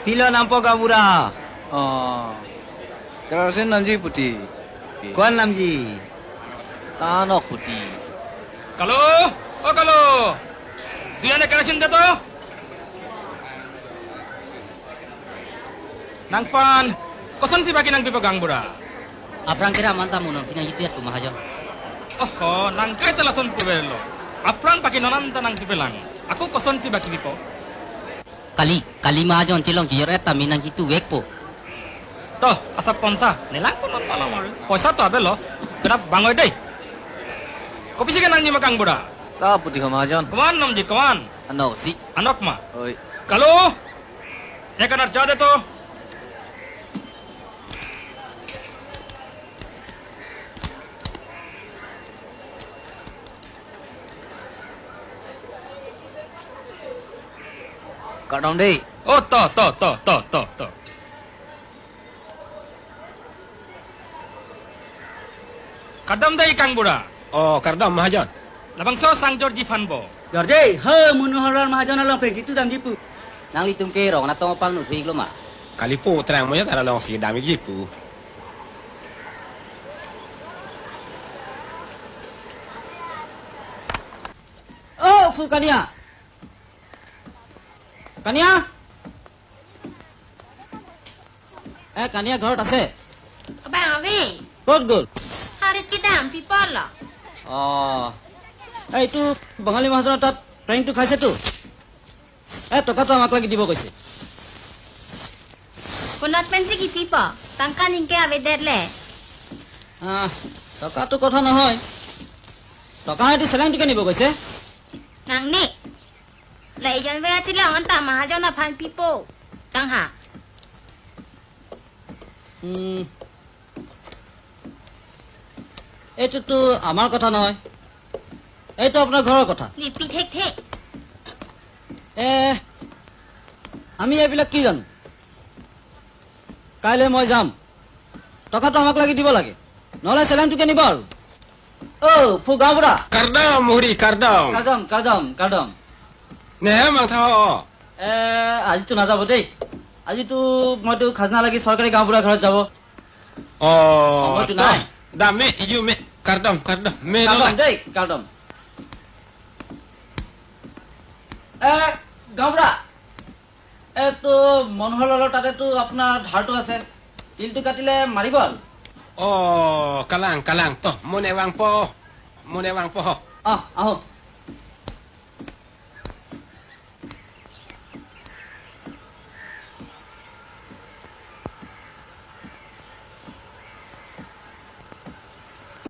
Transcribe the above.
Pila nampak Gambura. Kerasin Namji Putih. Kuan Namji. Tanok Putih. Kalau, kalau. Dia nak kena cinta tu. Nang Fan, kosan si bagi nang pipa Gangbura. Aprang kira mantap munon pinang itu ya tu mahajan. Oh, nang kay talason pubelo. Aprang pakai nonanta nang pipelang. Aku kosan si bagi pipo. Kali mahajan cilong kijor eta minang itu wekpo. Toh, asap ponta. Nilang pun non malam hari. Poisa tu abelo. Kenapa bangoy deh? Kopi sih kan nang ni makang Bura. Sa Putih Mahajan. Kawan Namji, kawan. Ano si. Anak ma. Oi. Kalau, ya kan arca deh tu. Kadang deh. Oh, toh. Kadam deh Kang Bura. Oh, Kardam Mahajan. Labang so Sang George Fanbo. George, he munuharan mahajan alang peng situ dam jipu. Nang litung kero na tong pang nu thuig lo ma. Kalipo terang mo yata long si dami jipu. Oh, Fu Kania. Kania? Kania ঘৰত আছে? Abang Awi, ক'ত গ'ল? harit kita people lah. এইটো বঙালী মহাজনৰ তাত ট্ৰেইনটো খাইছেতো টকাটো আমাক লাগি দিব কৈছে Kunat pensi ki people, tangka lingke awe derle. টকাটো কথা নহয় টকা নাইতো চেলেংটোকে নিব কৈছে Nang ni, lai jan we achila anta mahajona fan people. Tangha, এইটোতো আমাৰ কথা নহয় এইটো আপোনাৰ ঘৰৰ কথা lipi thek thek. আমি এইবিলাক কি জানো কাইলৈ মই যাম টকাটো আমাক লাগি দিব লাগে নহ'লে চেলেংটোকে নিব আৰু ফু গাঁওবুঢ়া Kardam, Muhri, Kardam. কাৰ্ডম Nih, Mang Tao. আজিতো নাযাব দেই আজিতো মইতো খাজনা লাগি চৰকাৰী গাঁওবুঢ়াৰ ঘৰত যাব Oh, Apa tu, toh. Nai? Dame, you me. Kardam. Me কাৰ্ডম lah. দেই কাৰ্ডম গাঁওবুঢ়া এইটো মনোহৰৰ তাতেতো আপোনাৰ ধাৰটো আছে তিলটো কাটিলে মাৰিব আৰু Oh, kalang. Toh, mo newang po. আহো